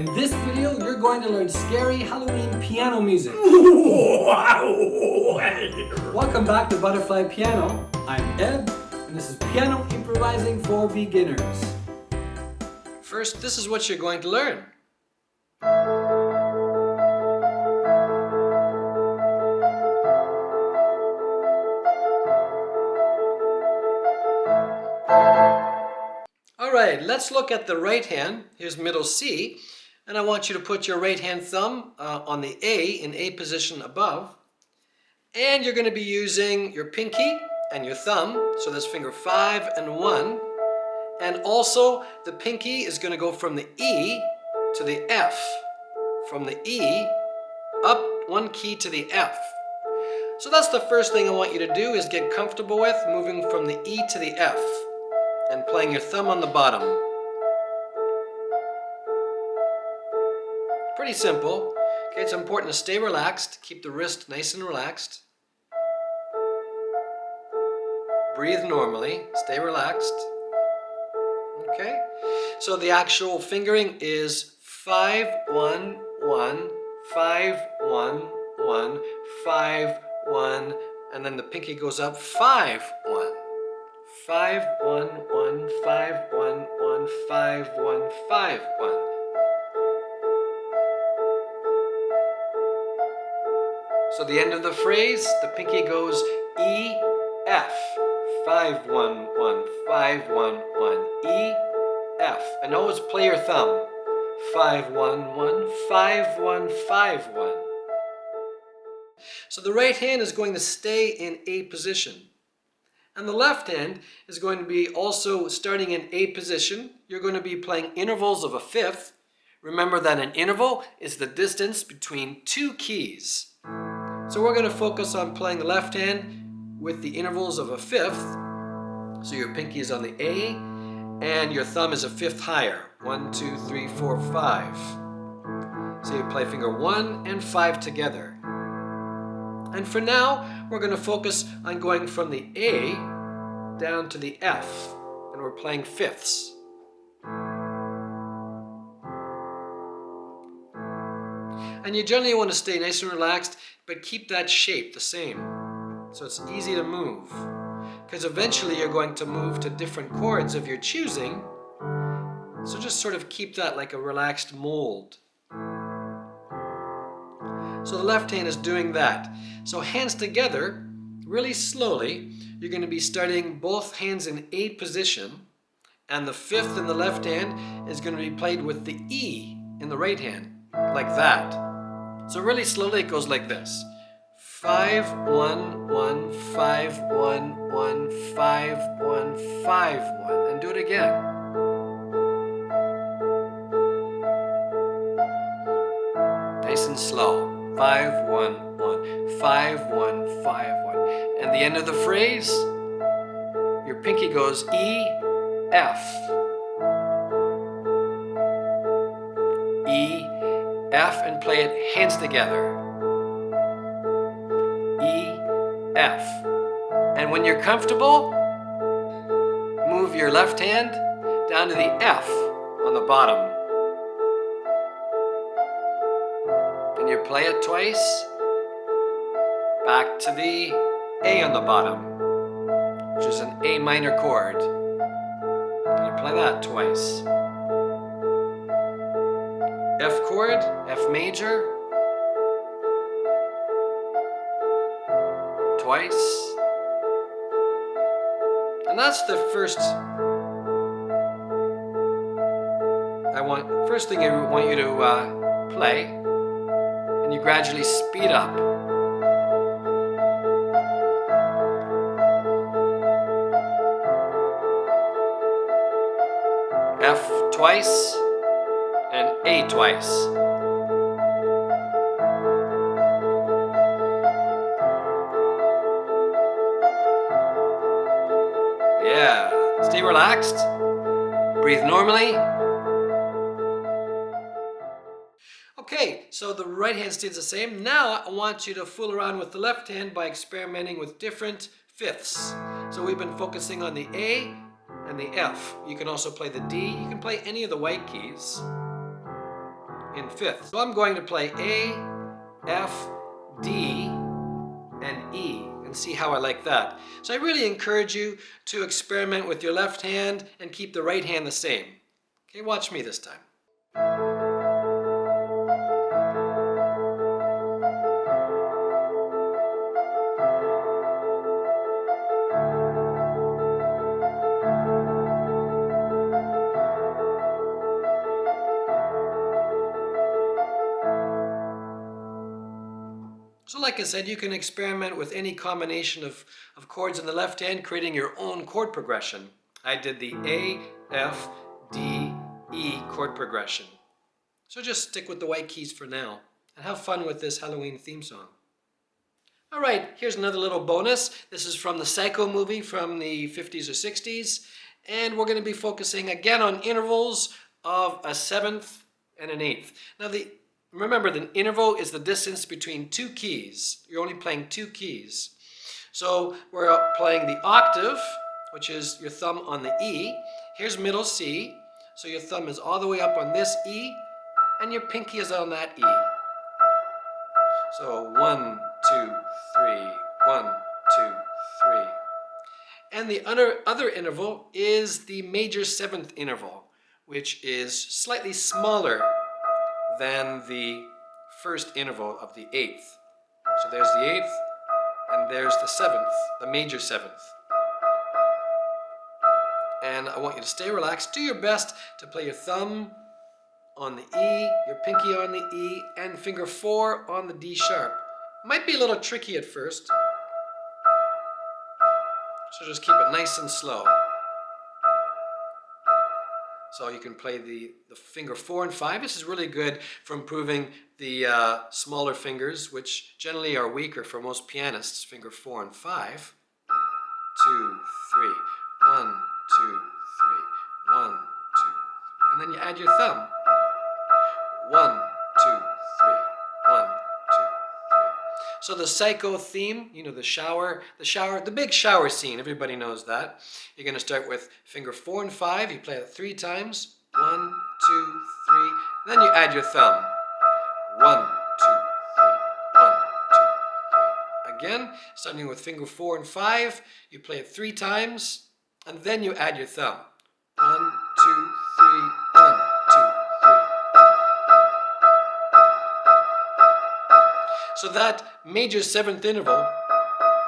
In this video, you're going to learn scary Halloween piano music. Welcome back to Butterfly Piano. I'm Ed, and this is Piano Improvising for Beginners. First, this is what you're going to learn. Alright, let's look at the right hand. Here's middle C, and I want you to put your right hand thumb on the A in A position above. And you're going to be using your pinky and your thumb, so that's finger 5 and 1. And also the pinky is going to go from the E to the F. From the E up one key to the F. So that's the first thing I want you to do, is get comfortable with moving from the E to the F and playing your thumb on the bottom. Pretty simple. Okay, it's important to stay relaxed, keep the wrist nice and relaxed. Breathe normally, stay relaxed. Okay, so the actual fingering is 5, 1, 1, 5, 1, 1, 5, 1, and then the pinky goes up 5, 1. 5, 1, 1, 5, 1, 1, 5, 1, 5, 1. So the end of the phrase, the pinky goes E, F. 5, 1, 1, 5, 1, 1, E, F. And always play your thumb. 5, 1, 1, 5, 1, 5, 1. So the right hand is going to stay in A position. And the left hand is going to be also starting in A position. You're going to be playing intervals of a fifth. Remember that an interval is the distance between two keys. So we're going to focus on playing the left hand with the intervals of a fifth. So your pinky is on the A and your thumb is a fifth higher. 1, 2, 3, 4, 5. So you play finger 1 and 5 together. And for now, we're going to focus on going from the A down to the F, and we're playing fifths. And you generally want to stay nice and relaxed, but keep that shape the same, so it's easy to move. Because eventually you're going to move to different chords of your choosing, so just sort of keep that like a relaxed mold. So the left hand is doing that. So hands together, really slowly, you're going to be starting both hands in A position, and the fifth in the left hand is going to be played with the E in the right hand, like that. So really slowly it goes like this. 5, 1, 1, 5, 1, 1, 5, 1, 5, 1. And do it again. Nice and slow. 5, 1, 1, 5, 1, 5, 1. And the end of the phrase, your pinky goes E, F. E, F, and play it hands together. E, F. And when you're comfortable, move your left hand down to the F on the bottom. And you play it twice, back to the A on the bottom, which is an A minor chord. And you play that twice. F chord, F major, twice. And that's the first thing I want you to play, and you gradually speed up. F twice and A twice. Yeah, stay relaxed, breathe normally. Okay, so the right hand stays the same. Now I want you to fool around with the left hand by experimenting with different fifths. So we've been focusing on the A and the F. You can also play the D. You can play any of the white keys. in fifth. So I'm going to play A, F, D, and E, and see how I like that. So I really encourage you to experiment with your left hand and keep the right hand the same. Okay, watch me this time. So like I said, you can experiment with any combination of chords in the left hand, creating your own chord progression. I did the A, F, D, E chord progression. So just stick with the white keys for now and have fun with this Halloween theme song. All right, here's another little bonus. This is from the Psycho movie from the 50s or 60s. And we're going to be focusing again on intervals of a seventh and an eighth. Now remember, the interval is the distance between two keys. You're only playing two keys. So we're playing the octave, which is your thumb on the E. Here's middle C. So your thumb is all the way up on this E, and your pinky is on that E. So 1, 2, 3, 1, 2, 3. And the other interval is the major seventh interval, which is slightly smaller than the first interval of the eighth. So there's the eighth, and there's the seventh, the major seventh. And I want you to stay relaxed. Do your best to play your thumb on the E, your pinky on the E, and finger 4 on the D sharp. Might be a little tricky at first, so just keep it nice and slow. So you can play the finger 4 and 5. This is really good for improving the smaller fingers, which generally are weaker for most pianists. Finger 4 and 5. 2, 3. 1, 2, 3. 1, 2. And then you add your thumb. 1, 2, 3. 1, 2, 3. So the Psycho theme, you know, the big shower scene, everybody knows that. You're going to start with finger 4 and 5. You play it 3 times. 1, 2, 3. Then you add your thumb. 1, 2, 3. 1, 2, 3. Again, starting with finger 4 and 5, you play it 3 times, and then you add your thumb. 1, 2, 3. 1, 2, 3. So that major seventh interval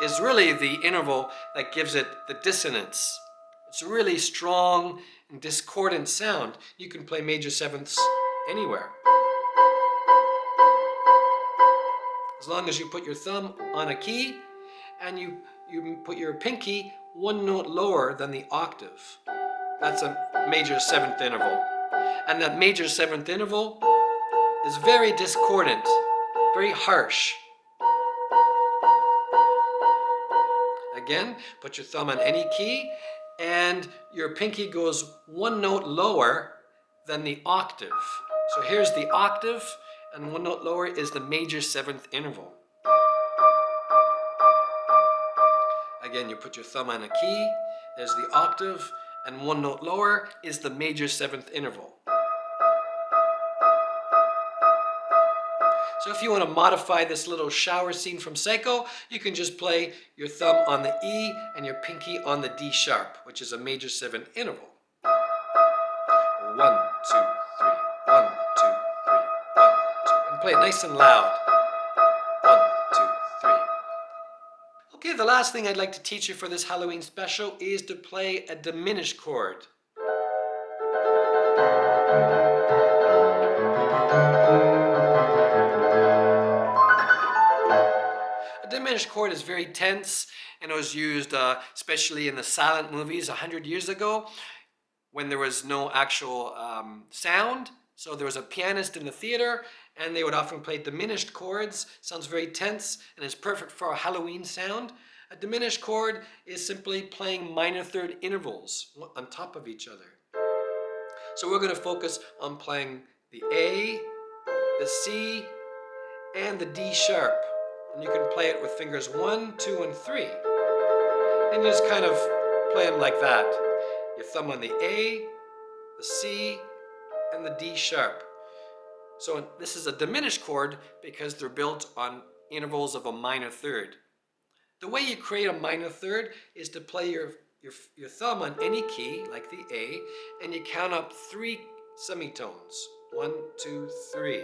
is really the interval that gives it the dissonance. It's a really strong and discordant sound. You can play major sevenths anywhere. As long as you put your thumb on a key and you put your pinky 1 note lower than the octave. That's a major seventh interval. And that major seventh interval is very discordant, very harsh. Again, put your thumb on any key and your pinky goes 1 note lower than the octave. So here's the octave, and 1 note lower is the major seventh interval. Again, you put your thumb on a key, there's the octave, and 1 note lower is the major seventh interval. So if you want to modify this little shower scene from Psycho, you can just play your thumb on the E and your pinky on the D sharp, which is a major seventh interval. 1, 2, 3, 1, 2, 3, 1, 2. And play it nice and loud. 1, 2, 3. Okay, the last thing I'd like to teach you for this Halloween special is to play a diminished chord. Diminished chord is very tense, and it was used especially in the silent movies 100 years ago when there was no actual sound. So there was a pianist in the theater, and they would often play diminished chords. Sounds very tense and is perfect for a Halloween sound. A diminished chord is simply playing minor third intervals on top of each other. So we're going to focus on playing the A, the C, and the D sharp. And you can play it with fingers 1, 2, and 3. And you just kind of play them like that. Your thumb on the A, the C, and the D sharp. So this is a diminished chord because they're built on intervals of a minor third. The way you create a minor third is to play your thumb on any key, like the A, and you count up 3 semitones. 1, 2, 3.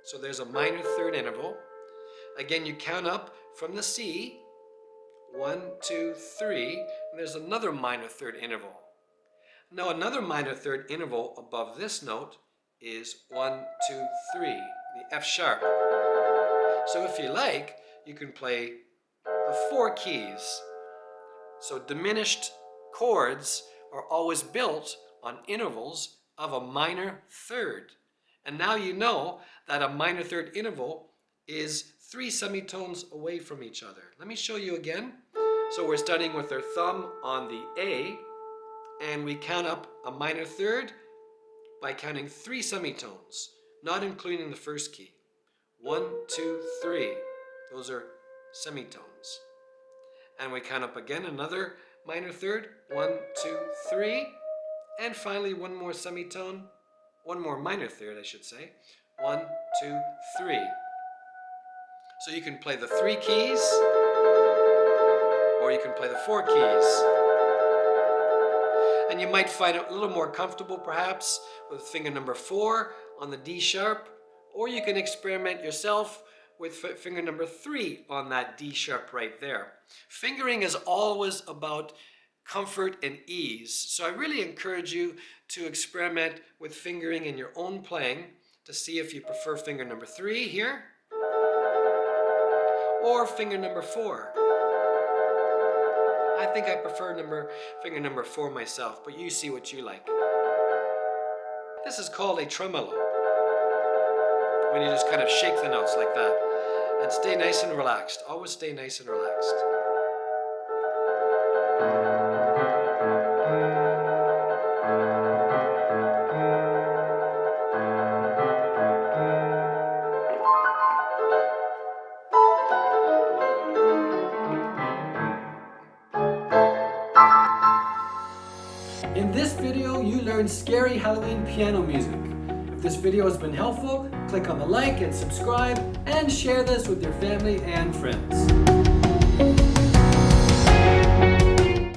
So there's a minor third interval. Again, you count up from the C, 1, 2, 3, and there's another minor third interval. Now another minor third interval above this note is 1, 2, 3, the F sharp. So if you like, you can play the 4 keys. So diminished chords are always built on intervals of a minor third. And now you know that a minor third interval is 3 semitones away from each other. Let me show you again. So we're starting with our thumb on the A, and we count up a minor third by counting 3 semitones, not including the first key. 1, 2, 3. Those are semitones. And we count up again another minor third. 1, 2, 3. And finally one more semitone. One more minor third, I should say. 1, 2, 3. So you can play the 3 keys, or you can play the 4 keys. And you might find it a little more comfortable perhaps with finger number 4 on the D sharp, or you can experiment yourself with finger number 3 on that D sharp right there. Fingering is always about comfort and ease, so I really encourage you to experiment with fingering in your own playing to see if you prefer finger number 3 here or finger number 4. I think I prefer finger number 4 myself, but you see what you like. This is called a tremolo, when you just kind of shake the notes like that. And stay nice and relaxed. Always stay nice and relaxed. In this video, you learned scary Halloween piano music. If this video has been helpful, click on the like and subscribe, and share this with your family and friends.